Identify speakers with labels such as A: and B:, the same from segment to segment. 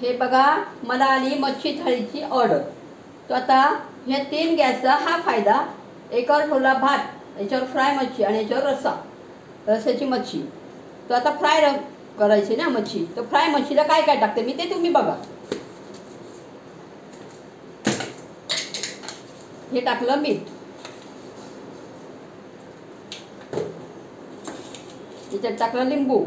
A: हे बघा, मला आली मच्छी थाळीची ऑर्डर. तो आता ह्या 3 गॅसचा हा फायदा. एकावर ठेवला भात, याच्यावर फ्राय मच्छी आणि याच्यावर रस्साची मच्छी. तो आता फ्राय करायची ना मच्छी. तर फ्राय मच्छीला काय काय टाकते मी ते तुम्ही बघा. हे टाकलं मीठ, याच्यात टाकलं लिंबू,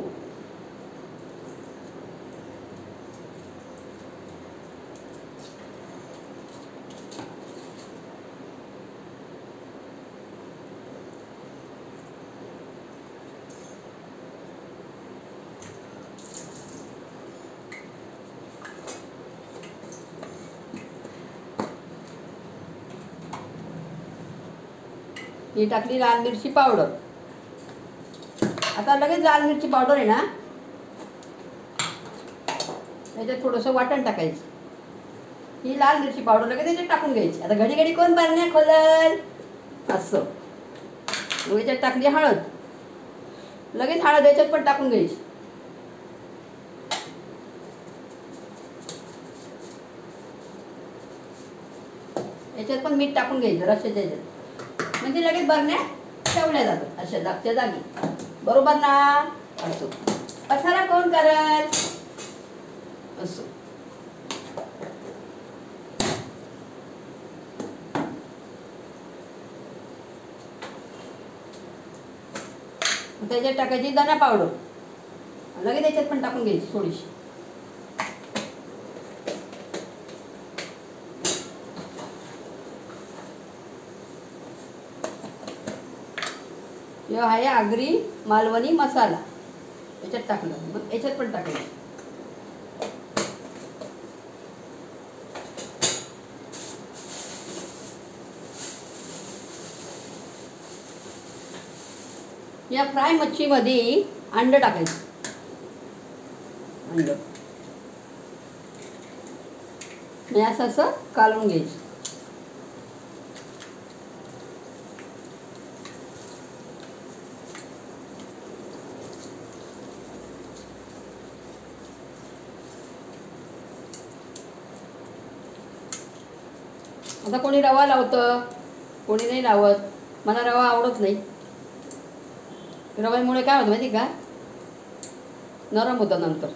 A: ही टाकली लाल मिरची पावडर. आता लगेच लाल मिरची पावडर आहे ना, याच्यात थोडंसं वाटण टाकायचं. ही लाल मिरची पावडर लगेच याच्यात टाकून घ्यायची. आता घडी घडी कोण बारण्या खोलल असं. याच्यात टाकली हळद, लगेच हळद याच्यात पण टाकून घ्यायची. याच्यात पण मीठ टाकून घ्यायचं रश्श्याच्या याच्यात, म्हणजे लगेच बरण्या ठेवल्या जातात अशा जागच्या जागी. बरोबर ना? असं पसारा कोण करल असं. त्याच्यात टाकायची धना पावडर, लगेच त्याच्यात पण टाकून घ्यायची थोडीशी. हे आहे आगरी मालवणी मसाला, याच्यात टाकलं. मग याच्यात पण टाकायचं. या फ्राय मच्छीमध्ये अंड टाकायचं. अंड म्हणजे असं कालवून घ्यायचं. आता कोणी रवा लावतं, कोणी नाही लावत. मला रवा आवडत नाही. रव्यामुळे काय होतं माहिती का, नरम होतं नंतर.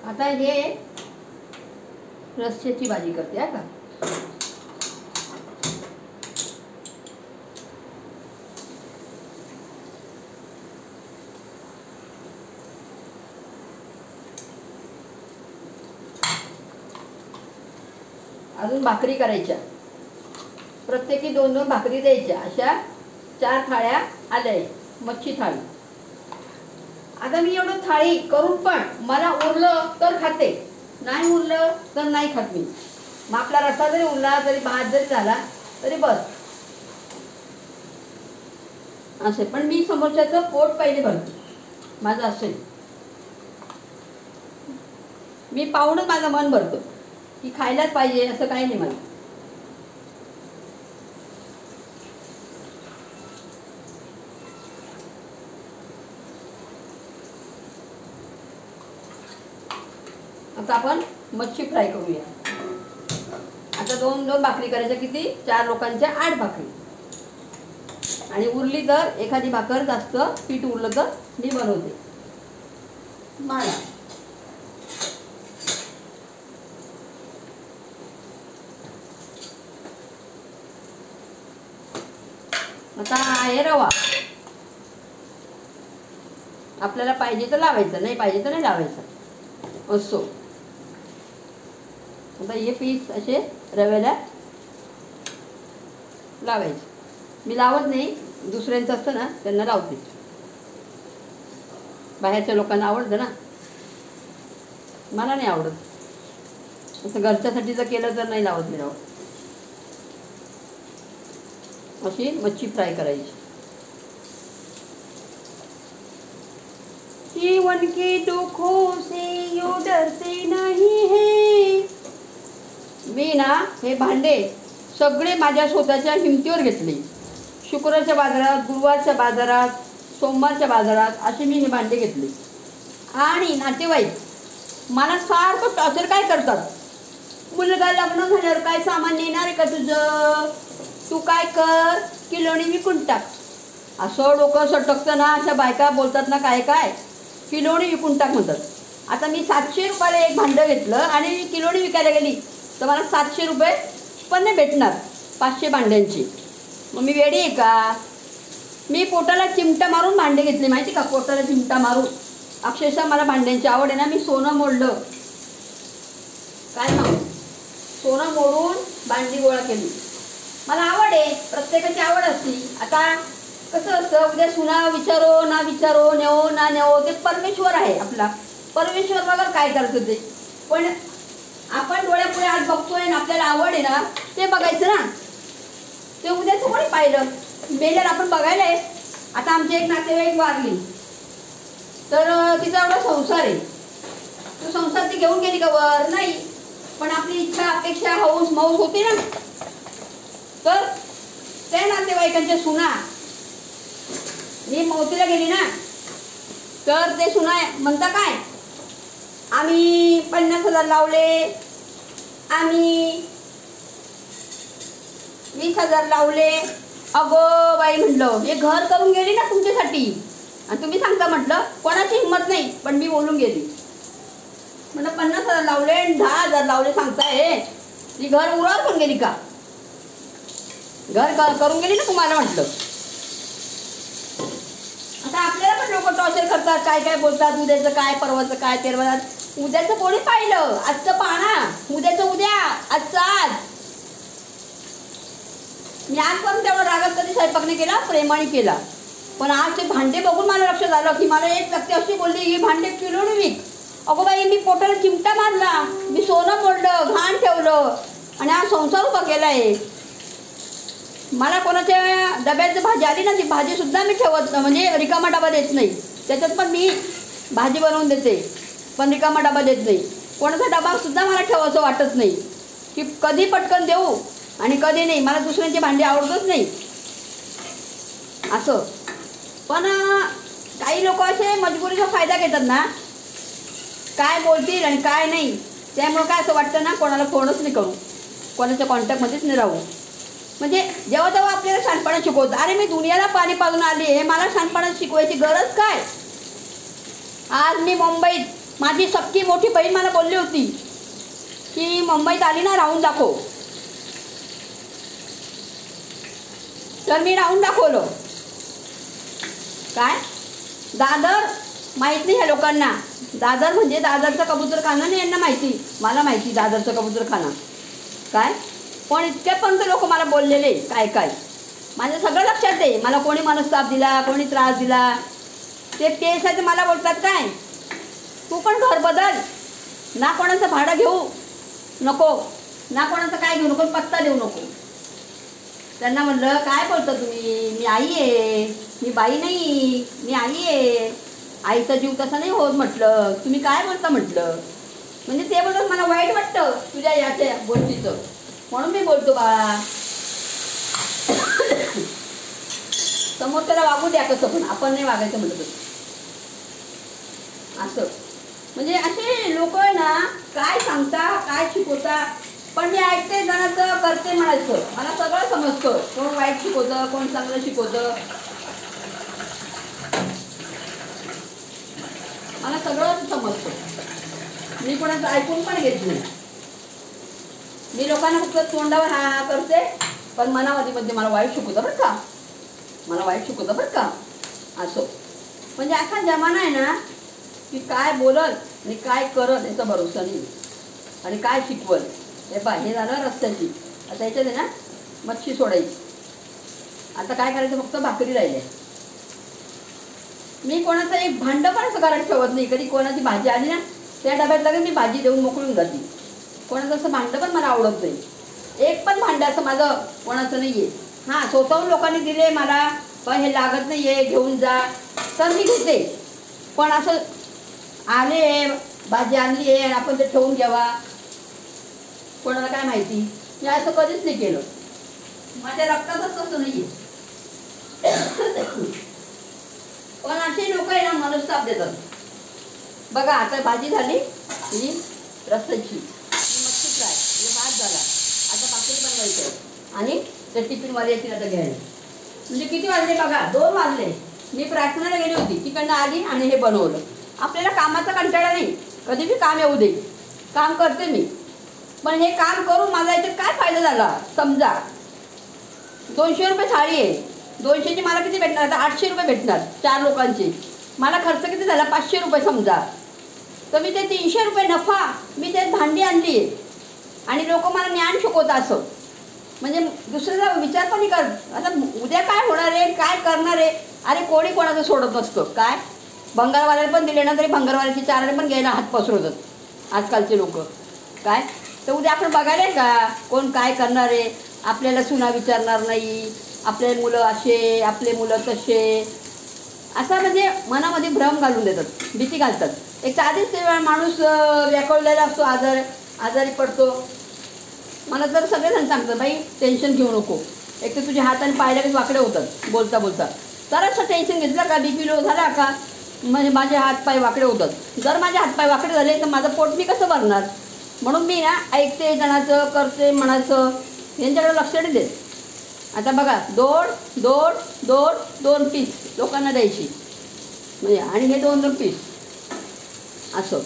A: आता हे रस्स्याची भाजी करते हा का. अजून भाकरी करायच्या, प्रत्येकी 2-2 भाकरी द्यायच्या. अशा 4 थाळ्या आल्या मच्छी थाळी. आता मी एवढं थाळी करून पण मला उरलं तर खाते, नाही उरलं तर नाही खात मी. मग आपला रस्सा जरी उरला तरी भात जरी झाला तरी बस असे. पण मी समोरच्याचं पोट पहिले भरते, माझं असेल. मी पाहूनच माझं मन भरतं की खायलाच पाहिजे असं काही नाही मला. आता आपण मच्छी फ्राय करूया. आता 2-2 भाकरी करायच्या. किती? 4 लोकांच्या 8 भाकरी. आणि उरली तर एखादी भाकर जास्त पीठ उरलं तर मी बनवते मला. आता आहे रवा. आपल्याला पाहिजे तर लावायचं, नाही पाहिजे तर नाही लावायचं असो. आता हे पीस असे रव्याला लावायचे. मी लावत नाही, दुसऱ्यांचं असतं ना त्यांना लावते. बाहेरच्या लोकांना आवडतं ना, मला नाही आवडत. असं घरच्यासाठी जर केलं तर नाही लावत मी रवा. अशी मच्छी फ्राय करायची. जीवन के दुखों से यूं डरते नहीं है. मी ना हे भांडे सगळे माझ्या स्वतःच्या हिमतीवर घेतले. शुक्रवारच्या बाजारात, गुरुवारच्या बाजारात, सोमवारच्या बाजारात असे मी हे भांडे घेतले. आणि नातेवाईक मला सारखं टॉर्चर काय करतात, मुलगा लग्न झाल्यावर काय सामान नेणार आहे का तुझं, तू काय कर किलोनी विकून टाक. असं डोकं सटकतं ना, अशा बायका बोलतात ना काय काय, किलोनी विकून टाक म्हणतात. आता मी 700 रुपयाला एक भांडं घेतलं आणि किलोनी विकायला गेली तर मला 700 रुपये पण नाही भेटणार 500 भांड्यांची. मग मी वेडी आहे का. मी पोटाला चिमटा मारून भांडे घेतले माहिती का, पोटाला चिमटा मारून. अक्षरशः मला भांड्यांची आवड आहे ना, मी सोनं मोडलं, काय सांगू, सोनं मोडून भांडी गोळा केली. मला आवड आहे, प्रत्येकाची आवड असते. आता कसं असतं, उद्या सुना विचारो ना विचारो, नेवो ना नेवो, ते परमेश्वर आहे आपला, परमेश्वर बघा काय करतं ते. पण आपण डोळ्यापुढे आज बघतोय ना, आपल्याला आवड आहे ना, ते बघायचं ना. ते उद्याचं कोणी पाहिलं, मेल्याला आपण बघायला आहे. आता आमची एक नातेवाईक वारली तर तिचा एवढा संसार आहे, तो संसार ती घेऊन गेली का वर नाही, पण आपली इच्छा अपेक्षा हौस मौस होती ना. तर त्या नातेवाईकांच्या सुना, मी मौतीला गेली ना, तर ते सुना म्हणता काय, आम्ही 50,000 लावले, आम्ही 20,000 लावले. अगो बाई म्हटलं, हे घर करून गेली ना तुमच्यासाठी आणि तुम्ही सांगता म्हटलं, कोणाची हिंमत नाही, पण मी बोलून गेली. म्हटलं 50,000 लावले आणि 10,000 लावले सांगताय, ती घर उरावर पण गेली का, घर करून गेली ना तुम्हाला म्हटलं. आता आपल्याला पण लोक टॉर्चर करतात, काय काय बोलतात, उद्याचं काय परवाचं काय तेरवाचं. उद्याचं कोणी पाहिलं, आजचं पाहना, उद्याचं उद्या, आजचं आज. मी आजपर्यंत तेवढा रागात कधी स्वयंपाक नाही केला, प्रेमाने केला. पण आज ते भांडे बघून मला लक्षात आलं की मला एक व्यक्ती अशी बोलली, ही भांडे किलोने विक. अगो बाई, मी पोटाला चिमटा मारला, मी सोनं मोडलं, घाण ठेवलं आणि हा संसार उभा केला आहे. मला कोणाच्या डब्यात भाजी आली ना, ती भाजीसुद्धा मी ठेवत म्हणजे रिकामा डबा देत नाही, त्याच्यात पण मी भाजी बनवून देते, पण रिकामा डबा देत नाही. कोणाचा डबासुद्धा मला ठेवायचं वाटत नाही की कधी पटकन देऊ आणि कधी नाही. मला दुसऱ्यांची भांडी आवडतच नाही असं. पण काही लोक असे मजबुरीचा फायदा घेतात ना, काय बोलतील आणि काय नाही, त्यामुळे काय असं वाटतं ना, कोणाला फोनच नाही करू, कोणाच्या कॉन्टॅक्टमध्येच नाही राहू. म्हणजे जेव्हा तेव्हा आपल्याला शहाणपणा शिकवतं. अरे मी दुनियाला पाणी पाजून आली आहे, मला शहाणपणा शिकवायची गरज काय. आज मी मुंबईत, माझी सख्खी मोठी बहीण मला बोलली होती की मुंबईत आली ना, राहून दाखव. तर मी राहून दाखवलं. काय दादर माहीत नाही ह्या लोकांना, दादर म्हणजे दादरचा कबूतरखाना नाही यांना माहिती, मला माहिती दादरचा कबूतरखाना काय. पण इतक्यापर्यंत लोक मला बोललेले काय काय, माझं सगळं लक्षात आहे. मला कोणी मनस्ताप दिला, कोणी त्रास दिला, ते पेसाठी मला बोलतात काय, तू पण घर बदल ना, कोणाचं भाडं घेऊ नको ना, कोणाचं काय घेऊ नको, पत्ता देऊ नको. त्यांना म्हटलं काय बोलता तुम्ही, मी आई आहे, मी बाई नाही, मी आई आहे, आईचा जीव तसा नाही होत म्हटलं, तुम्ही काय बोलता म्हटलं. म्हणजे ते बोलतात मला वाईट वाटतं तुझ्या याच्या गोष्टीचं, म्हणून मी बोलतो बा. समोर त्याला वागू द्या कसं, पण आपण नाही वागायचं म्हटलं असं. म्हणजे असे लोक आहे ना, काय सांगता काय शिकवता. पण मी ऐकते जणाचं, करते म्हणायचं, मला सगळं समजतं, कोण वाईट शिकवतं, कोण चांगलं शिकवतं, मला सगळं समजतं. मी कोणाचं ऐकून पण घेत नाही. मी लोकांना फक्त तोंडावर हा हा करते, पण मनामध्ये म्हणजे मला वाईट शिकवतं बरं का, मला वाईट शिकवतं बरं का असं. म्हणजे असा जमाना आहे ना की काय बोलल आणि काय करल याचा भरोसा नाही, आणि काय शिकवल. हे हे झालं रस्त्याची. आता याच्यात आहे ना मच्छी सोडायची. आता काय करायचं, फक्त भाकरी राहिल्या. मी कोणाचं एक भांडं पण असं घरात ठेवत नाही. कधी कोणाची भाजी आली ना, त्या डब्यात लगेच मी भाजी देऊन मोकळून जाते. कोणाचं असं भांडं पण मला आवडत नाही. एक पण भांडं असं माझं कोणाचं नाही आहे. हां, स्वतःहून लोकांनी दिले मला, पण हे लागत नाही आहे घेऊन जा, तर मी घेते. पण असं आले भाजी आणली आहे आणि आपण ते ठेवून घ्यावा, कोणाला काय माहिती, मी असं कधीच नाही केलं. माझ्या रक्तातच तसं नाही आहे. पण असे लोक आहे ना मनस्ताप देतात. बघा आता भाजी झाली, ही रस्त्याची मच्छी फ्राय म्हणजे भात झाला. आता भाकरी बनवायचं आहे आणि ते टिफिनवाले येतील आता घ्यायला. म्हणजे किती वाजले बघा, 2 वाजले. मी प्रार्थनाला गेली होती, तिकडनं आली आणि हे बनवलं. आपल्याला कामाचा कंटाळा नाही, कधी बी काम येऊ दे, काम करते मी. पण हे काम करून माझा याच्यात काय फायदा झाला समजा. 200 रुपये थाळी आहे, 200ची मला किती भेटणार, आता 800 रुपये भेटणार 4 लोकांचे. मला खर्च किती झाला 500 रुपये समजा. तर मी ते 300 रुपये नफा मी त्यात भांडी आणली आणि लोक मला ज्ञान शिकवतात. असं म्हणजे दुसऱ्याचा विचार पण नाही करत. आता उद्या काय होणार आहे, काय करणार आहे. अरे कोणी कोणाचं सोडत नसतं. काय भंगारवाल्याला पण दिले ना तरी भंगारवाल्याची 4 आणे पण घ्यायला हात पसरवतात आजकालचे लोक. काय तर उद्या आपण बघायला का कोण काय करणार आहे. आपल्याला सुना विचारणार नाही, आपले मुलं असे, आपले मुलं तसे, असा म्हणजे मनामध्ये भ्रम घालून देतात, भीती घालतात. एक तर आधीच ते माणूस व्याकुळलेला असतो, आजारी पडतो. मला तर सगळेजण सांगतात बाई टेन्शन घेऊ नको. एक तर तुझे हात आणि पाय लगेच वाकडे होतात बोलता बोलता. जरासं टेन्शन घेतलं का, BP लो झाला का, म्हणजे माझे हातपाय वाकडे होतात. जर माझे हातपाय वाकडे झाले तर माझं पोट मी कसं भरणार. म्हणून मी ना ऐकते जणाचं, करते मनाचं, यांच्याकडे लक्ष नाही देत. आता बघा 2 पीस लोकांना द्यायची म्हणजे, आणि हे 2 पीस असं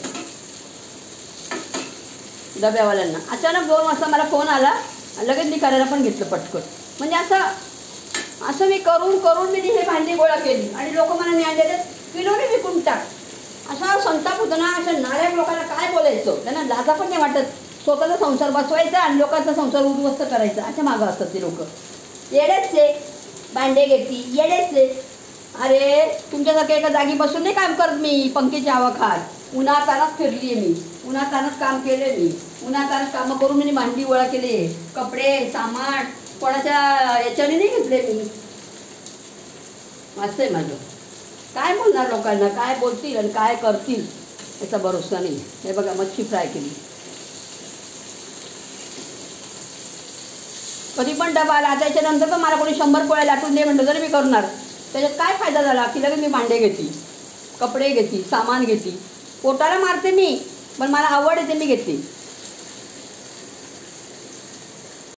A: डब्यावाल्यांना. अचानक 2 वाजता मला फोन आला, लगेच मी करायला पण घेतलं पटकन. म्हणजे असं मी करून मी हे भांडी गोळा केली आणि लोक मला न्याय देतात, किलोने विकून टाक. असा संताप होतो ना. अशा नाऱ्या लोकांना काय बोलायचं, त्यांना लाजा पण नाही वाटत. स्वतःचा संसार बसवायचा आणि लोकांचा संसार उद्ध्वस्त करायचा, अशा मागं असतात ते लोक. येडेच ते भांडे घेती, येडेच ते. अरे तुमच्यासारख्या एका जागी बसून नाही काम करत मी, पंख्याची हवा खात. उन्हातानात फिरली आहे मी, उन्हातानात काम केले मी, उन्हातानात कामं करून मी भांडी गोळा केली, कपडे सामान कोणाच्या याच्याने नाही घेतले मी. असं आहे माझं. काय बोलणार लोकांना, काय बोलतील आणि काय करतील याचा भरोसा नाही. हे बघा मच्छी फ्राय केली. कधी पण डबा आला त्याच्यानंतर तर मला कोणी 100 पोळ्या लाटून दे म्हणलं तरी मी करणार. त्याच्यात काय फायदा झाला की लगेच मी भांडे घेते, कपडे घेते, सामान घेते. पोटाला मारते मी, पण मला आवड येते मी घेते.